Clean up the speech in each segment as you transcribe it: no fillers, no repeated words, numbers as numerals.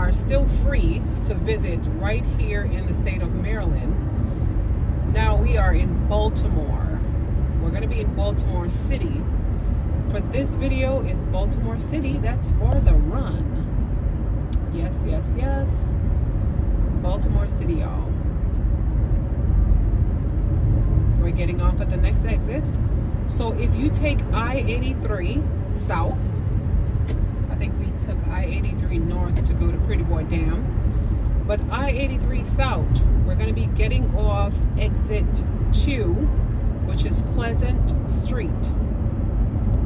are still free to visit right here in the state of Maryland. Now we are in Baltimore. We're going to be in Baltimore City. For this video is Baltimore City. That's for the run. Yes, yes, yes. Baltimore City, y'all. We're getting off at the next exit. So if you take I-83 south, I think we took I-83 north to go to Pretty Boy Dam. But I-83 south, we're going to be getting off exit 2, which is Pleasant Street.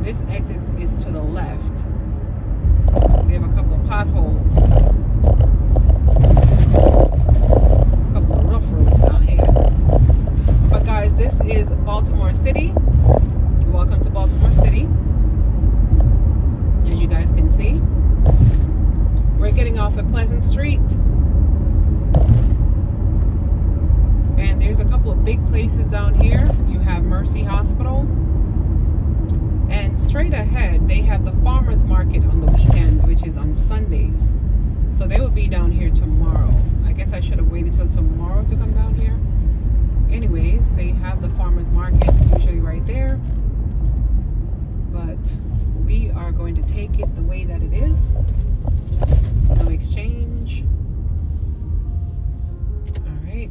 This exit is to the left. They have a couple of potholes. A couple of rough roads down here. But guys, this is Baltimore City. Welcome to Baltimore City. As you guys can see, we're getting off at Pleasant Street. And there's a couple of big places down here. You have Mercy Hospital. And straight ahead, they have the farmers market on the weekends, which is on Sundays. So they will be down here tomorrow. I guess I should have waited till tomorrow to come down here. Anyways, they have the farmers markets usually right there. But we are going to take it the way that it is. No exchange. All right.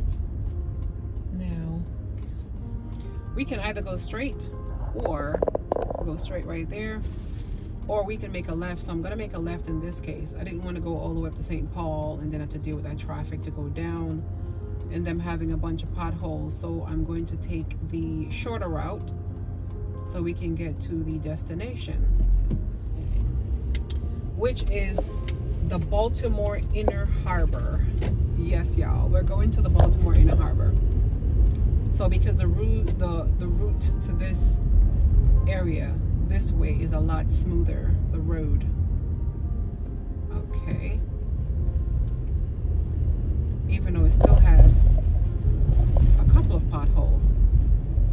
Now, we can either go straight or go straight right there, or we can make a left. So I'm going to make a left in this case. I didn't want to go all the way up to St. Paul and then have to deal with that traffic to go down and them having a bunch of potholes. So I'm going to take the shorter route so we can get to the destination, which is the Baltimore Inner Harbor. Yes, y'all, we're going to the Baltimore Inner Harbor. So because the route to this area this way is a lot smoother, the road. Okay. Even though it still has a couple of potholes.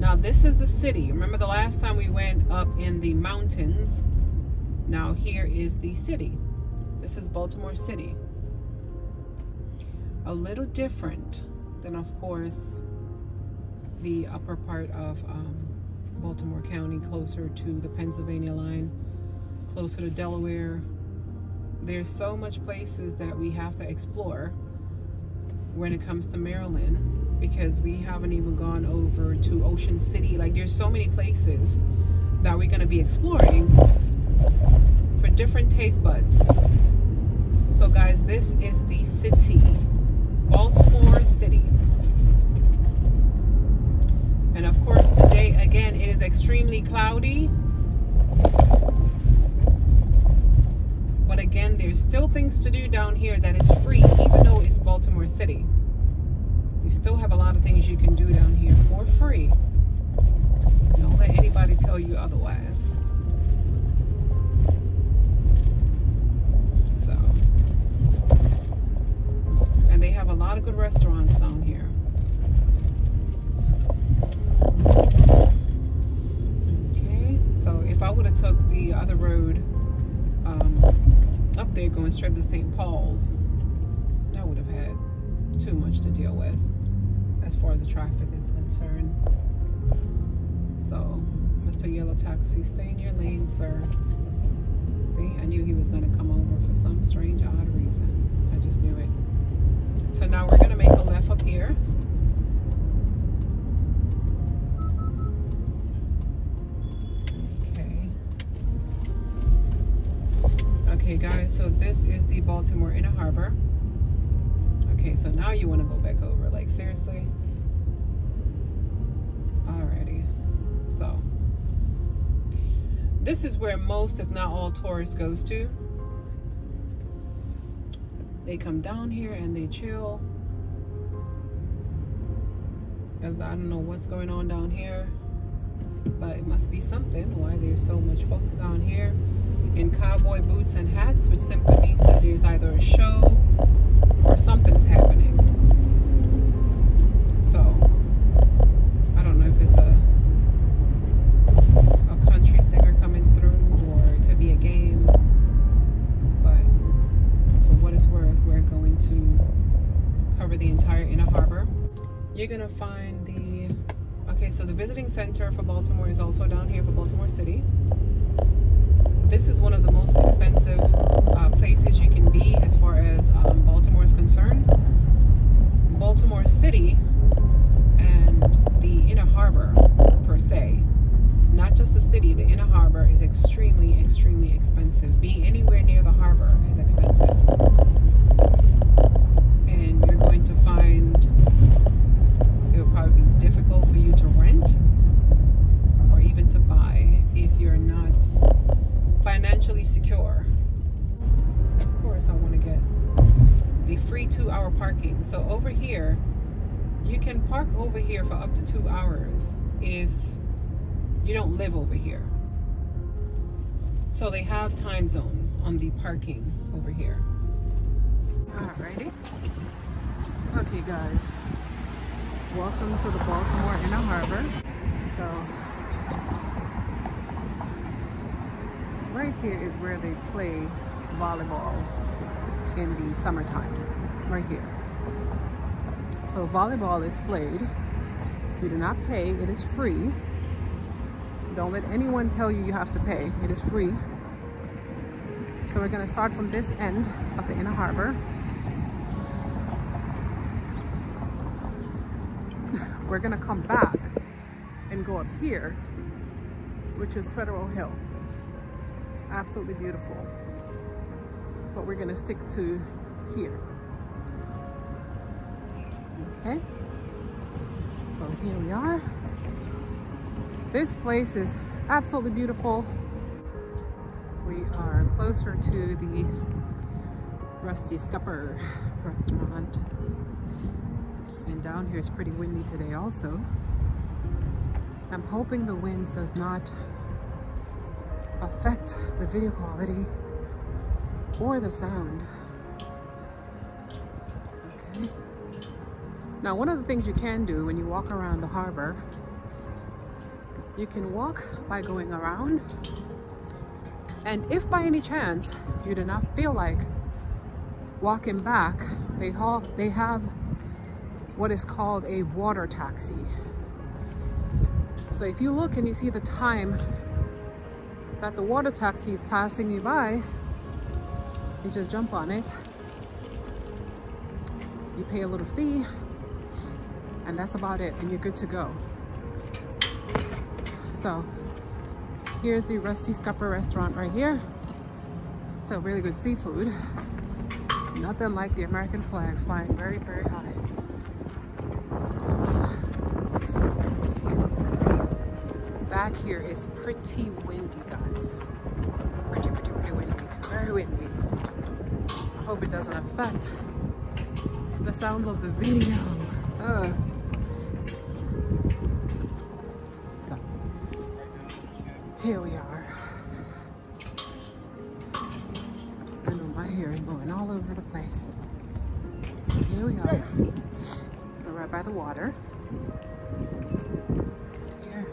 Now this is the city. Remember the last time we went up in the mountains? Now here is the city. This is Baltimore City. A little different than, of course, the upper part of Baltimore County, closer to the Pennsylvania line, closer to Delaware. There's so much places that we have to explore when it comes to Maryland, because we haven't even gone over to Ocean City. Like, there's so many places that we're going to be exploring for different taste buds. So guys, this is the city, Baltimore City. And of course today, again, it is extremely cloudy. But again, there's still things to do down here that is free, even though it's Baltimore City. You still have a lot of things you can do down here for free. Don't let anybody tell you otherwise. So, and they have a lot of good restaurants down here. Okay, so if I would have took the other road up there going straight to St. Paul's, I would have had too much to deal with as far as the traffic is concerned. So, Mr. Yellow Taxi, stay in your lane, sir. See, I knew he was going to come over for some strange, odd reason. I just knew it. So now we're going to make a left up here. Okay guys, so this is the Baltimore Inner Harbor. Okay, so now you want to go back over, like seriously? Alrighty, so this is where most, if not all, tourists goes to. They come down here and they chill. I don't know what's going on down here, but it must be something why there's so much folks down here in cowboy boots and hats, which simply means that there's either a show or something's happening. So I don't know if it's a country singer coming through, or it could be a game, but for what it's worth, center for Baltimore is also down here for Baltimore City. This is one of the most expensive places you can be as far as Baltimore is concerned. Baltimore City and the inner harbor per se, not just the city, the inner harbor is extremely, extremely expensive. Being anywhere near the harbor is expensive. And you're going to find it will probably be difficult for you to rent or even to buy if you're not financially secure. Of course, I want to get the free 2-hour parking. So over here, you can park over here for up to 2 hours if you don't live over here. So they have time zones on the parking over here. Alrighty. Okay guys, welcome to the Baltimore Inner Harbor. So right here is where they play volleyball in the summertime, right here. So volleyball is played. You do not pay, it is free. Don't let anyone tell you you have to pay, it is free. So we're gonna start from this end of the inner harbor. We're gonna come back and go up here, which is Federal Hill. Absolutely beautiful. But we're gonna stick to here. Okay, so here we are. This place is absolutely beautiful. We are closer to the Rusty Scupper restaurant. And down here is pretty windy today also. I'm hoping the winds does not affect the video quality or the sound. Okay. Now, one of the things you can do when you walk around the harbor, you can walk by going around, and if by any chance you do not feel like walking back, they have what is called a water taxi. So if you look and you see the time that the water taxi is passing you by, you just jump on it, you pay a little fee, and that's about it, and you're good to go. So here's the Rusty Scupper restaurant right here. So really good seafood. Nothing like the American flag flying very, very high. Back here is pretty windy, guys. Pretty windy. Very windy. I hope it doesn't affect the sounds of the video. So, here we are. I know my hair is blowing all over the place. So here we are. We're right by the water. Here,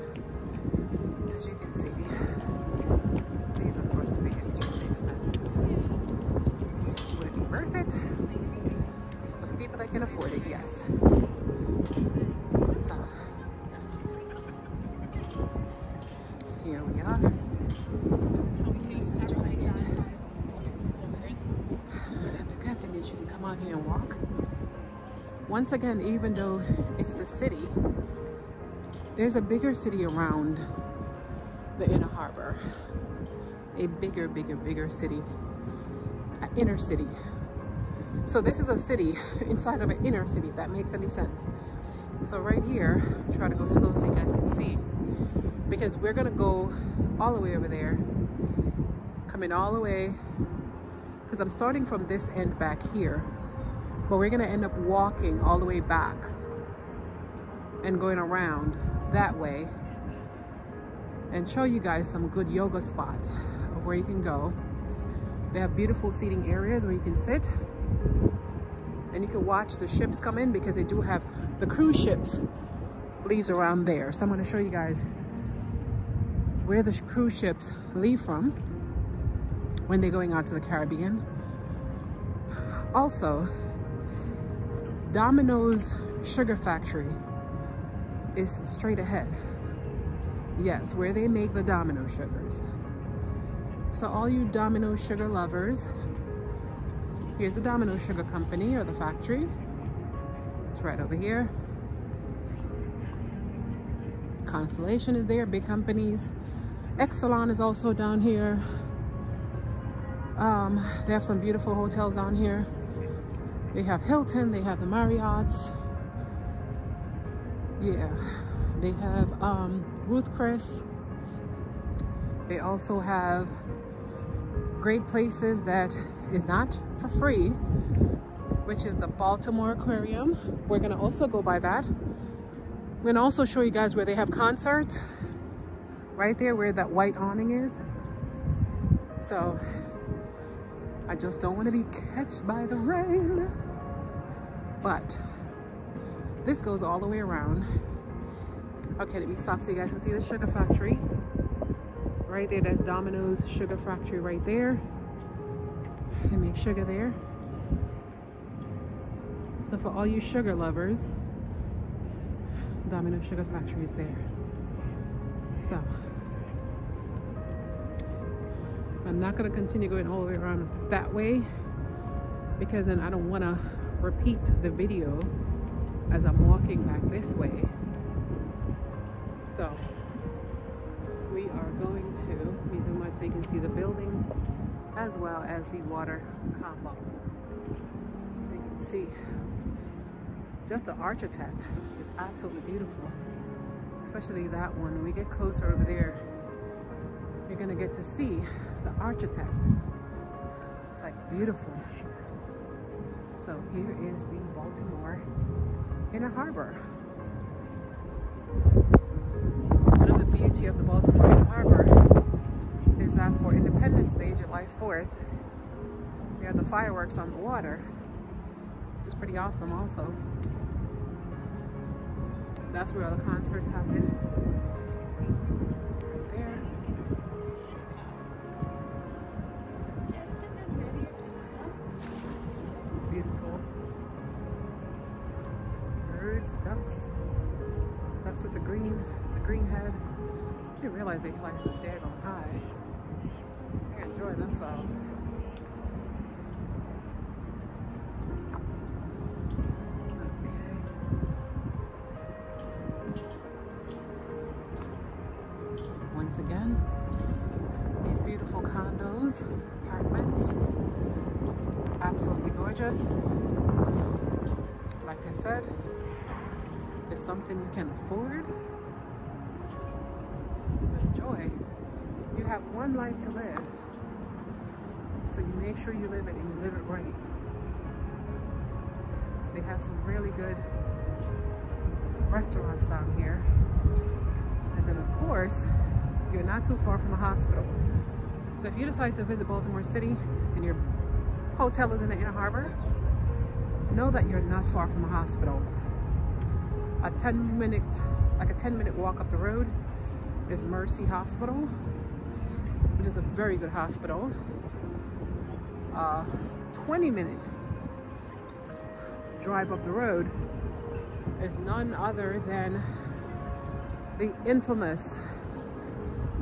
as you can see, these of course will be extremely expensive. Would it be worth it? For the people that can afford it, yes. So, here we are. Just enjoying it. And the good thing is you can come out here and walk. Once again, even though it's the city, there's a bigger city around the inner harbor. A bigger city, an inner city. So this is a city inside of an inner city, if that makes any sense. So right here, try to go slow so you guys can see, because we're gonna go all the way over there, coming all the way, because I'm starting from this end back here, but we're gonna end up walking all the way back and going around that way and show you guys some good yoga spots of where you can go. They have beautiful seating areas where you can sit and you can watch the ships come in, because they do have the cruise ships leaves around there. So I'm going to show you guys where the cruise ships leave from when they're going out to the Caribbean. Also, Domino's Sugar Factory is straight ahead. Yes, where they make the Domino sugars. So all you Domino sugar lovers, here's the Domino Sugar Company, or the factory. It's right over here. Constellation is there, big companies. Exelon is also down here. They have some beautiful hotels down here. They have Hilton, they have the Marriotts. Yeah, they have Ruth Chris. They also have great places that is not for free, which is the Baltimore Aquarium. We're gonna also go by that. We're gonna also show you guys where they have concerts. Right there where that white awning is. So I just don't want to be catched by the rain. But this goes all the way around. Okay, let me stop so you guys can see the sugar factory. Right there, that's Domino's Sugar Factory right there. They make sugar there. So for all you sugar lovers, Domino Sugar Factory is there. So I'm not going to continue going all the way around that way because then I don't want to repeat the video as I'm walking back this way. So we are going to, let me zoom out so you can see the buildings as well as the water combo. So you can see just the architect is absolutely beautiful, especially that one. When we get closer over there, you're going to get to see the architect. It's like beautiful. So here is the Baltimore Inner Harbor. One of the beauty of the Baltimore Inner Harbor is that for Independence Day, July 4th, we have the fireworks on the water. It's pretty awesome also. That's where all the concerts happen. Right there. Beautiful. Birds, ducks. Ducks with the green head. I didn't realize they fly so daggone high. They're enjoying themselves. Once again, these beautiful condos, apartments, absolutely gorgeous. Like I said, it's something you can afford. Enjoy. You have one life to live, so you make sure you live it and you live it right. They have some really good restaurants down here, and then of course you're not too far from a hospital. So if you decide to visit Baltimore City and your hotel is in the Inner Harbor, know that you're not far from a hospital. A 10-minute walk up the road is Mercy Hospital, which is a very good hospital. 20-minute drive up the road is none other than the infamous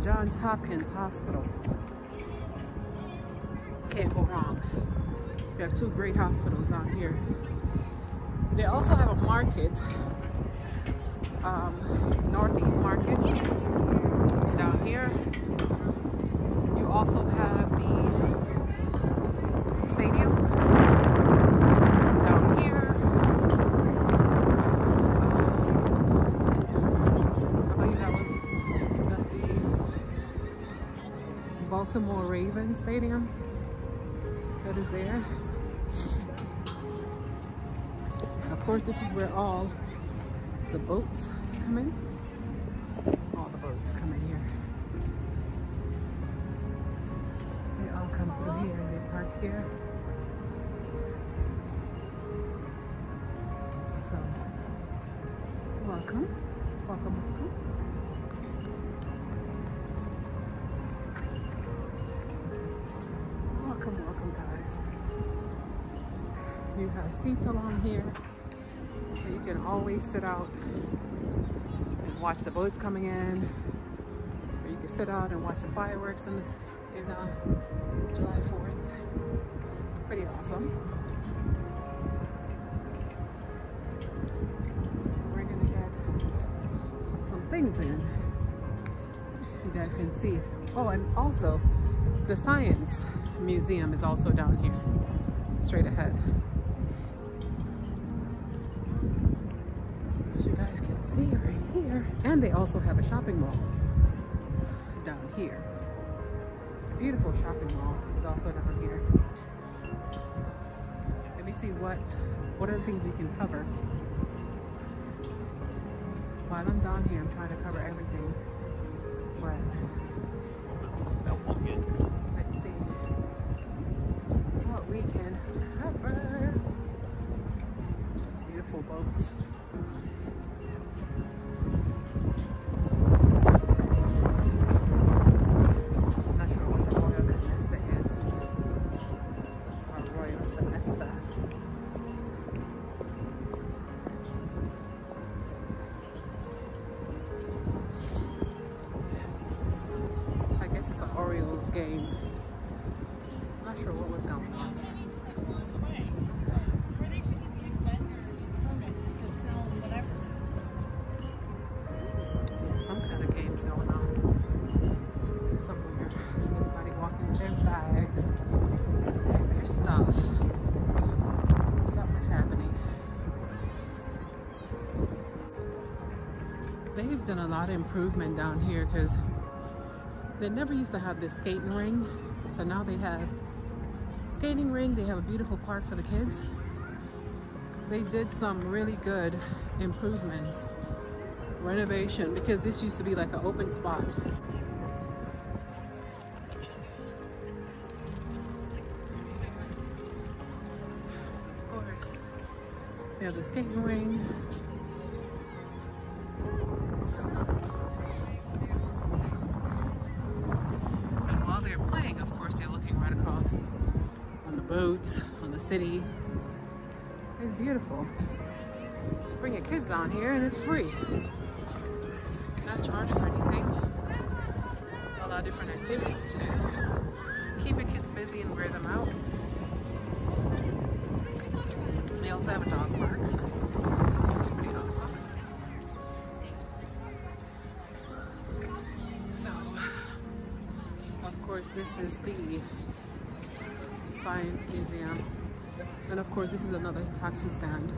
Johns Hopkins Hospital. Can't go wrong. We have two great hospitals down here. They also have a market, Northeast Market down here. You also have the stadium down here. I believe that's the Baltimore Ravens Stadium that is there. Of course, this is where all the boats come in. All the boats come in here. They all come through here and they park here. So, welcome, welcome, welcome. Welcome, welcome, guys. You have seats along here, so you can always sit out and watch the boats coming in, Or you can sit out and watch the fireworks in July 4th. Pretty awesome. So we're gonna get some things in. You guys can see. Oh, and also the Science Museum is also down here, straight ahead. As you guys can see right here. And they also have a shopping mall down here. Beautiful shopping mall is also down here. Let me see what are the things we can cover. While I'm down here, I'm trying to cover everything. But let's see what we can cover. Beautiful boats. Game. I'm not sure what was going on. Or they should just give vendors permits to sell whatever. Yeah, some kind of game's going on somewhere. See everybody walking with their bags and their stuff. So something's happening. They've done a lot of improvement down here because they never used to have this skating ring, so now they have skating ring. They have a beautiful park for the kids. They did some really good improvements, renovation, because this used to be like an open spot. Of course, they have the skating ring. Boats on the city. So it's beautiful. Bring your kids down here and it's free. Not charged for anything. A lot of different activities to do. Keep your kids busy and wear them out. They also have a dog park, which is pretty awesome. So, of course, this is the Science Museum, and of course this is another taxi stand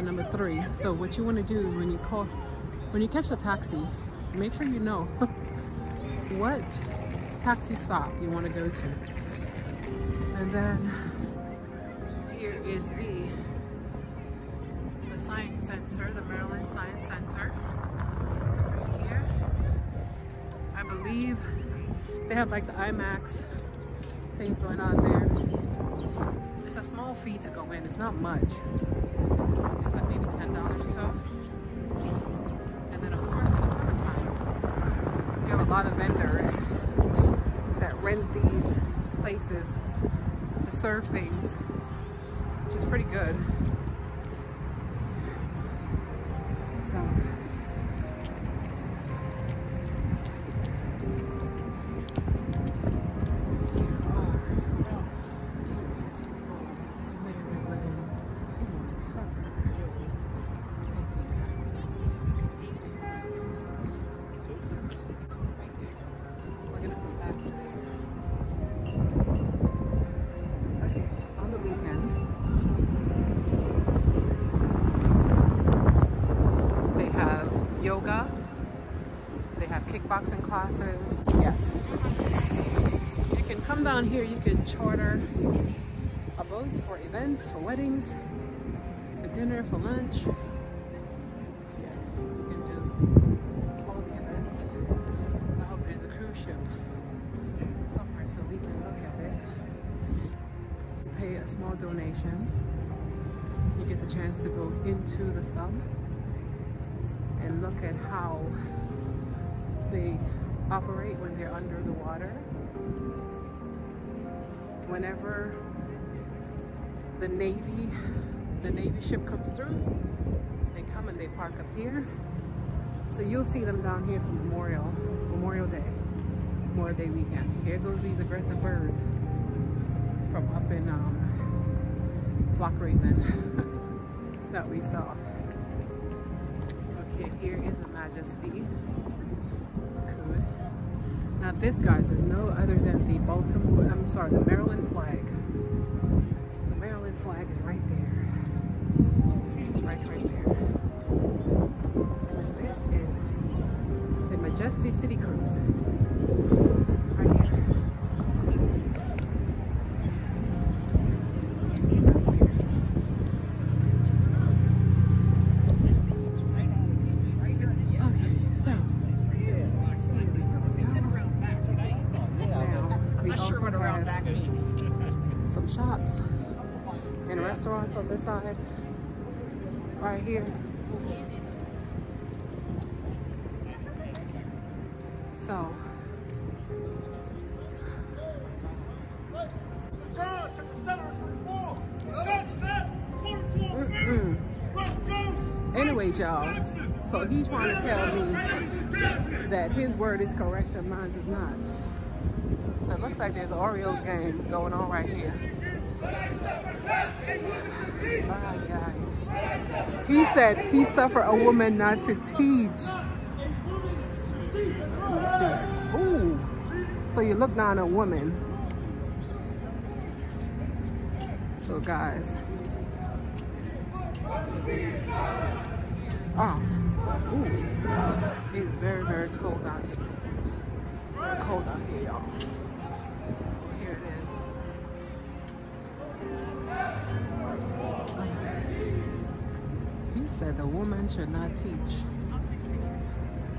number 3. So what you want to do when you catch a taxi, make sure you know what taxi stop you want to go to. And then here is the Science Center, the Maryland Science Center right here. I believe they have like the IMAX things going on there. It's a small fee to go in. It's not much. It's like maybe $10 or so. And then of course in the summertime, you have a lot of vendors that rent these places to serve things, which is pretty good. So yoga, they have kickboxing classes. Yes, you can come down here. You can charter a boat for events, for weddings, for dinner, for lunch. Yeah, you can do all the events. I hope there's a cruise ship somewhere so we can look at it. Pay a small donation. You get the chance to go into the sub and look at how they operate when they're under the water. Whenever the Navy ship comes through, they come and they park up here So you'll see them down here for Memorial Day weekend. Here goes these aggressive birds from up in Block Raven that we saw. Okay, here is the Majesty cruise. Now this, guys, is no other than the the Maryland flag. The Maryland flag is right there. Right there. And this is the Majesty City Cruise. Right here. Some shops and restaurants on this side, right here. So, anyways, y'all, so he's trying to tell me that his word is correct and mine is not. So it looks like there's an Orioles game going on right here. He said he suffered a woman not to teach. Let's see. Ooh. So you look down on a woman. So guys. Oh. Ooh. It's very, very cold out here. Very cold out here, y'all. So here it is. He said the woman should not teach.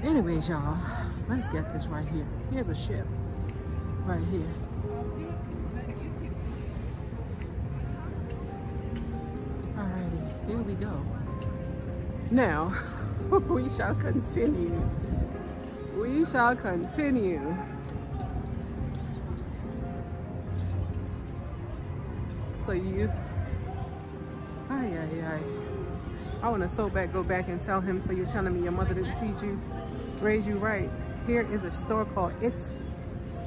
Anyways, y'all, let's get this right here. Here's a ship right here. Alrighty, here we go. Now, we shall continue. We shall continue. So you, I want to so bad go back and tell him, so you're telling me your mother didn't teach you, raise you right. Here is a store called It's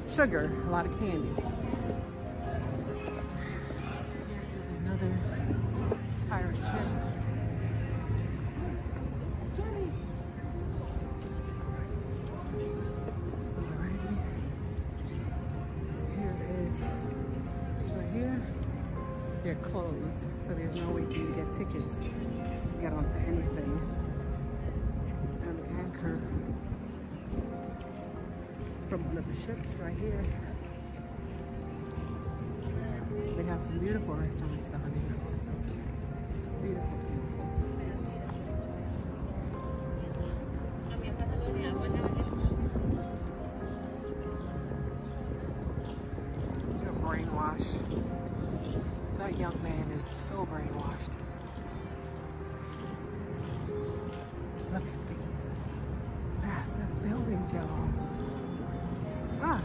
Sugar, a lot of candy. Here is another pirate ship. Alrighty. Here it is. It's right here. They're closed, so there's no way for you to get tickets to get onto anything. And the anchor from one of the ships right here. They have some beautiful restaurants down here also. Beautiful, beautiful. You're brainwashed. That young man is so brainwashed. Look at these massive buildings, y'all. Ah.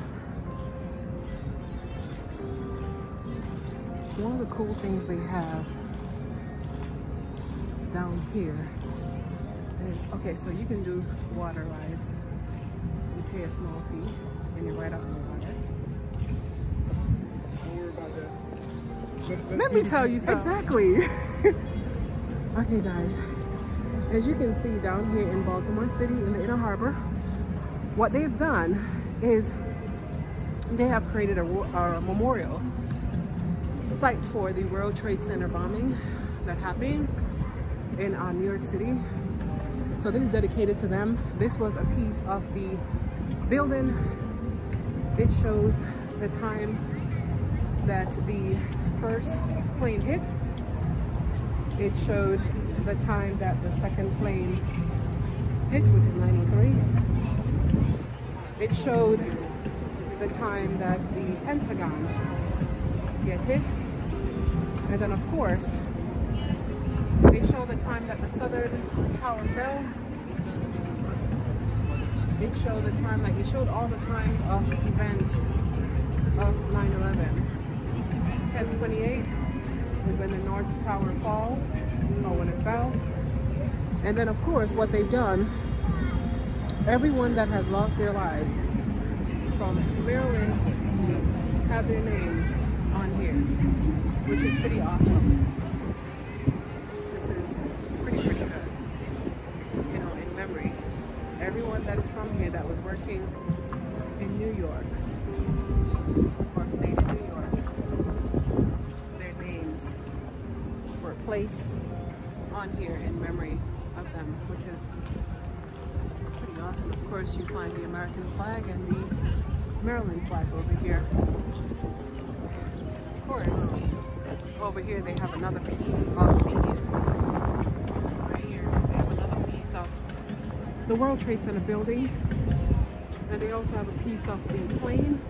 One of the cool things they have down here is, okay, so you can do water rides. You pay a small fee and you ride out in the water. Don't worry about that. Let me tell you something. Exactly. Okay, guys. As you can see down here in Baltimore City in the Inner Harbor, what they've done is they have created a memorial site for the World Trade Center bombing that happened in New York City. So this is dedicated to them. This was a piece of the building. It shows the time that the first plane hit. It showed the time that the second plane hit, which is 9:03. It showed the time that the Pentagon get hit. And then of course, it showed the time that the Southern Tower fell. It showed the time, like it showed all the times of the events of 9/11. 10:28 was when the North Tower fell, or when it fell. And then of course what they've done everyone that has lost their lives from Maryland have their names on here, which is pretty awesome. This is pretty good, you know, in memory. Everyone that is from here that was working in New York or stayed in New York, their names were placed on here in memory of them, which is pretty awesome. Of course, you find the American flag and the Maryland flag over here. Of course, over here they have another piece of the, right here, they have another piece of the World Trade Center building, and they also have a piece of the plane.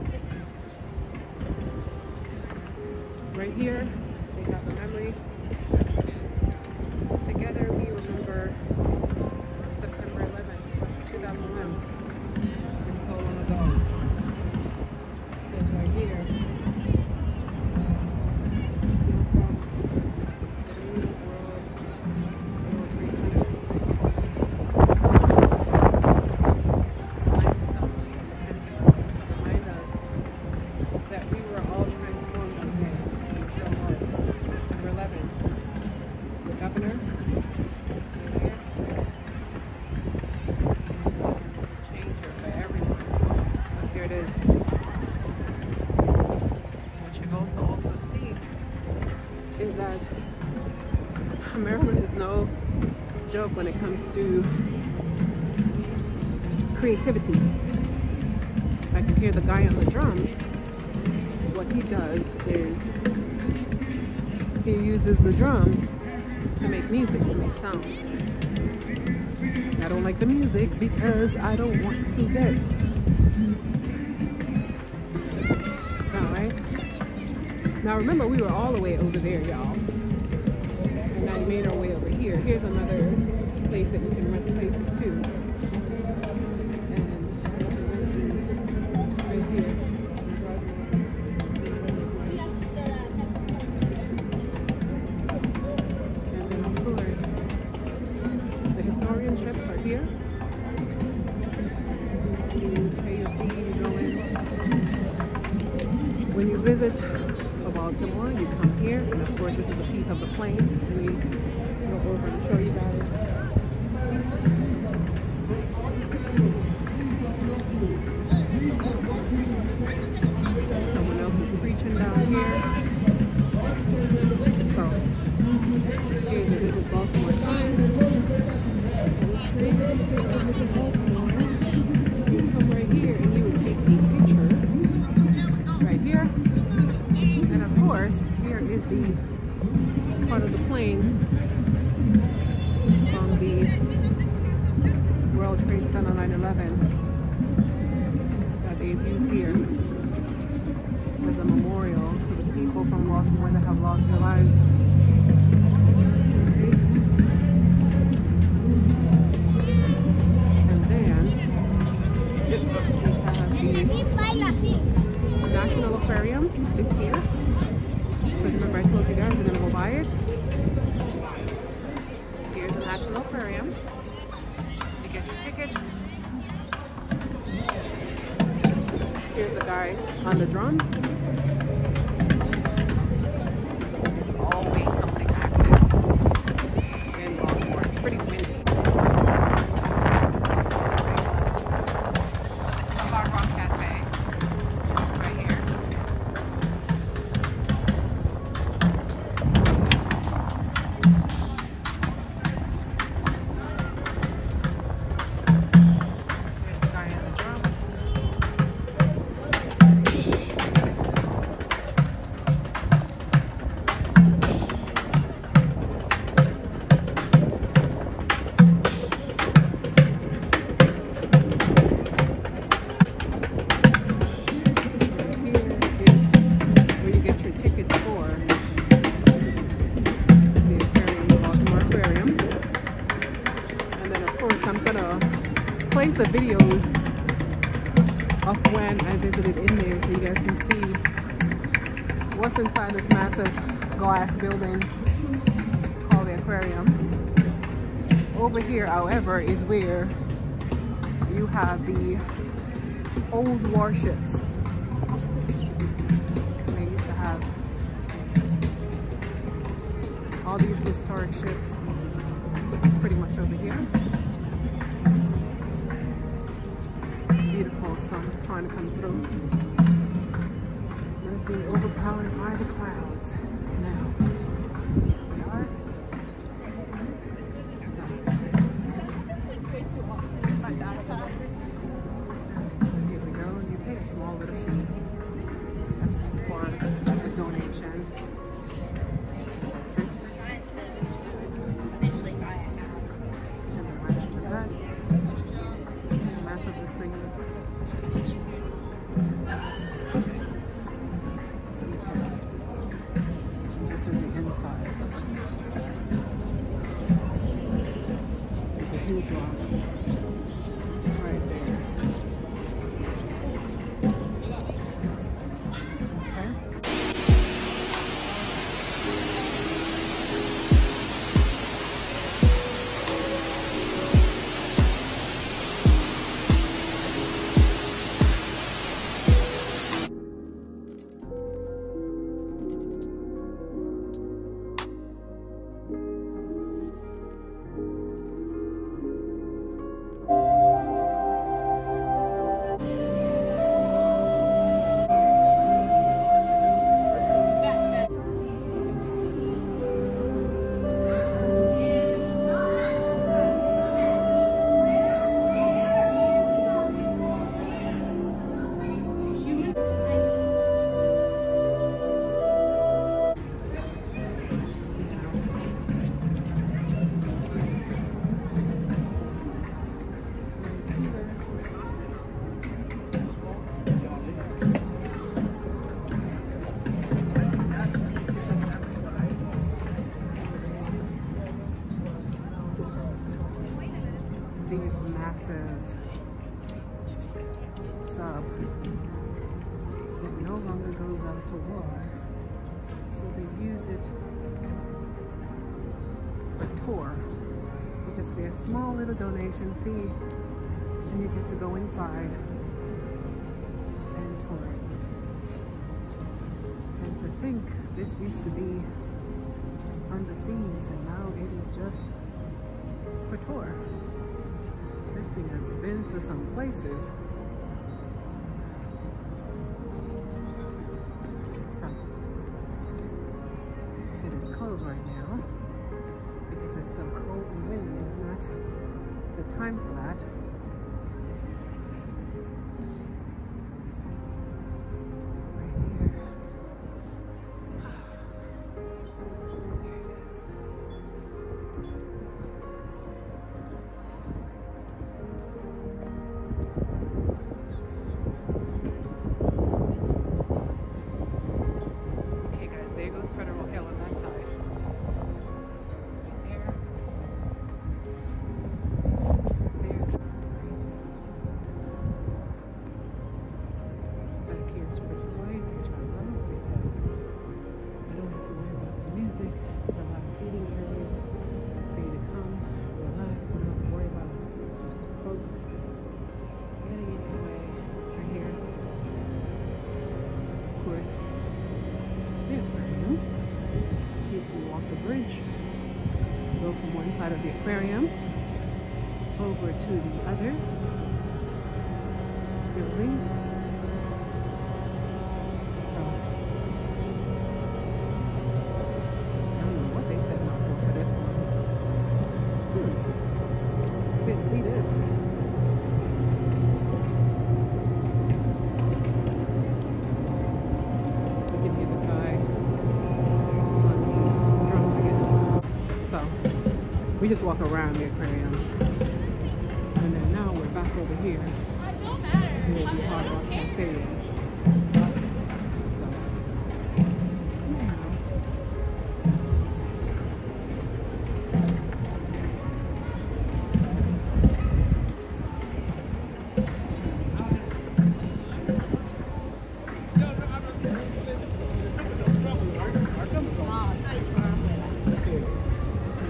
Right here, they have a memory. Together we remember September 11th, 2001. It's been so long ago. It says right here, still from the New World Trade Center. Limestone from the Pentagon remind us that we were all transformed that day. It sure was. September 11th. The governor here. Changer for everyone. So here it is. What you're going to also see is that Maryland is no joke when it comes to creativity. I can hear the guy on the drums. What he does is he uses the drums to make music, to make sounds. I don't like the music because I don't want to get. Alright. Now remember, we were all the way over there, y'all. And now we made our way over here. Here's another place that you can rent places too. And you can rent these right here. Here. You pay your fee, you go in. When you visit Baltimore, you come here, and of course this is a piece of the plane. And we go over and show you guys. Someone else is preaching down here. So, here this is Baltimore time. Baltimore, you come right here and you would take a picture right here, and of course here is the part of the plane from the World Trade Center 9/11 that they've used here as a memorial to the people from Baltimore that have lost their lives. The National Aquarium is here. But remember, I told you guys we're gonna go buy it. Here's the National Aquarium. You get your tickets. Here's the guy on the drums. There's always something active in Baltimore. It's pretty windy. place the videos of when I visited in there so you guys can see what's inside this massive glass building called the aquarium. Over here, however, is where you have the old warships. They used to have all these historic ships pretty much over here. Beautiful sun trying to come through. And it's being overpowered by the clouds now. We are. So here we go. You pay a small little fee as far as a donation. That's it. And then right after that, see how massive this thing is. This is the inside. There's a huge rock right there. Massive sub that no longer goes out to war, so they use it for tour. It just be a small little donation fee, and you get to go inside and tour it. And to think this used to be on the seas, and now it is just for tour. This thing has been to some places. So, it is closed right now because it's so cold and windy. It's not the time for that. Right here. There it is. Federal Hill on that side. Right there. There. Right. Back here is pretty quiet, which I love because I don't have to worry about the music. There's a lot of seating areas for you to come, relax. You don't have to worry about folks getting in your way. Right here. Of course, the aquarium. You can walk the bridge to go from one side of the aquarium over to the other building. So, I don't know what they set up for this one. Didn't see this. You can hear the guy. We just walk around the aquarium, and then now we're back over here where the Hard Rock Cafe is.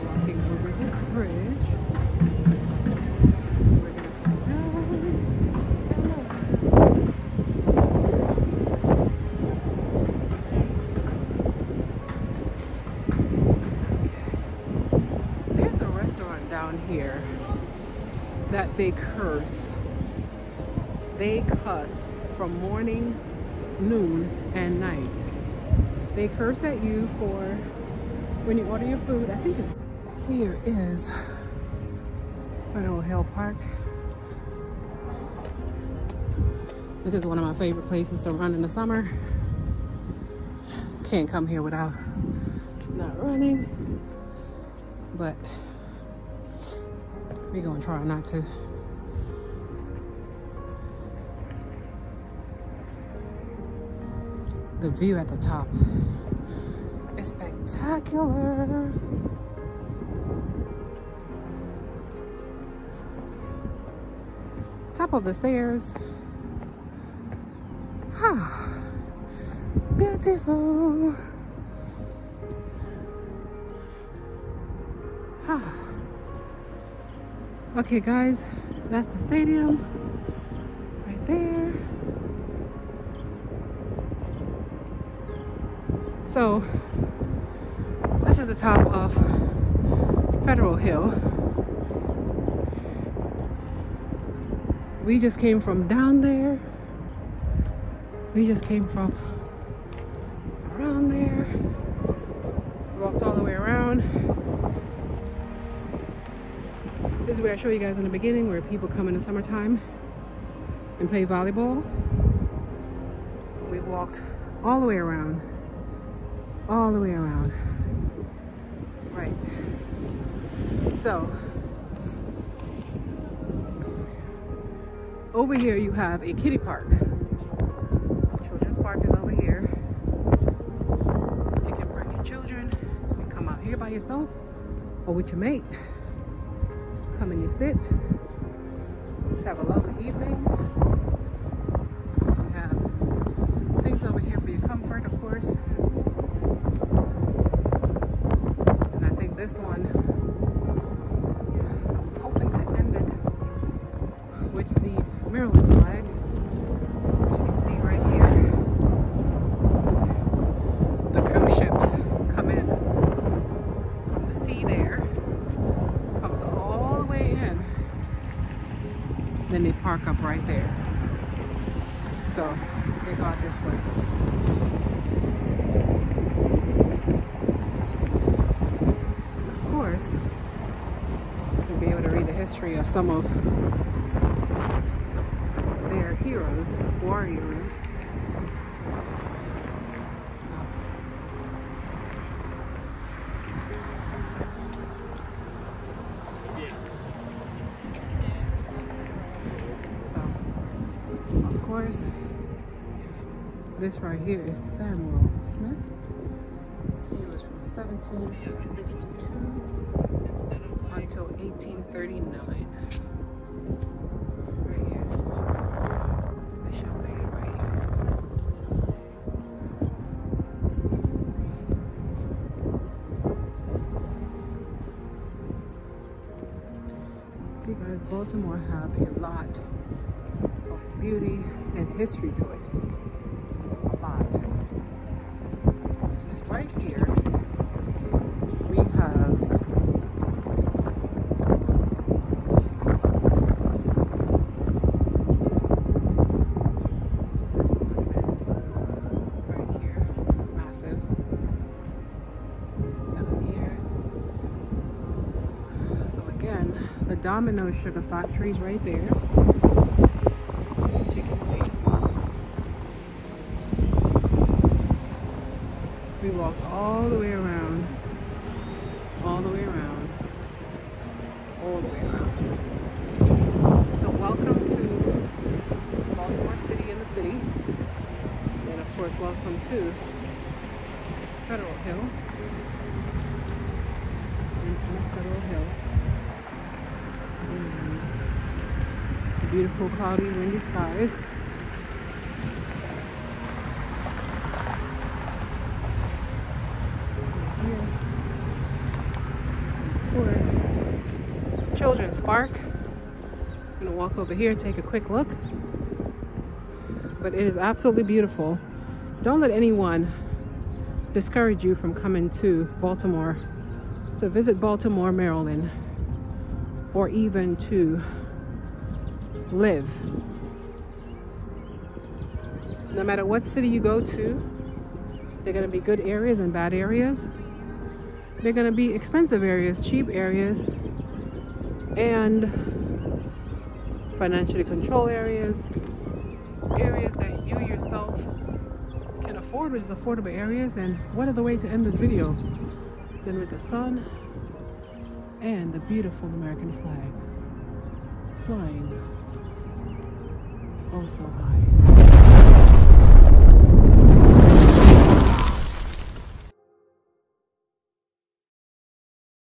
Walking over this bridge. We're gonna come down. that they curse. They cuss from morning, noon, and night. They curse at you for when you order your food. I think it's here is Federal Hill Park. This is one of my favorite places to run in the summer. Can't come here without not running, but we're gonna try not to. The view at the top is spectacular. Top of the stairs. Beautiful. Okay guys, that's the stadium right there. So this is the top of Federal Hill. We just came from down there. We just came from around there. Walked all the way around. This is where I show you guys in the beginning where people come in the summertime and play volleyball. We walked all the way around. All the way around. Right. So over here you have a kiddie park. Children's park is over here. You can bring your children and come out here by yourself or with your mate. Come and you sit. Just have a lovely evening. You have things over here for your comfort, of course. And I think this one, I was hoping to end it with the Maryland flag. As you can see right here, the cruise ships come in from the sea there, comes all the way in, then they park up right there. So they go out this way. Of course, you'll be able to read the history of some of their heroes, war heroes. So, of course, this right here is Samuel Smith. He was from 1752 until 1839. Right here. They show me right here. See guys, Baltimore have a lot of beauty and history to it. A lot. Right here, we have this monument. Right here, massive. Down here. So again, the Domino Sugar Factory is right there. You can see. We walked all the way around, all the way around, all the way around. So welcome to Baltimore City in the city. And of course, welcome to Federal Hill. Infamous Federal Hill. And beautiful, cloudy, windy skies. Children's park. I'm gonna walk over here and take a quick look. But it is absolutely beautiful. Don't let anyone discourage you from coming to Baltimore, to visit Baltimore, Maryland, or even to live. No matter what city you go to, there are going to be good areas and bad areas. There are going to be expensive areas, cheap areas, and financially controlled areas, areas that you yourself can afford, which is affordable areas. And what other way to end this video than with the sun and the beautiful American flag flying oh so high.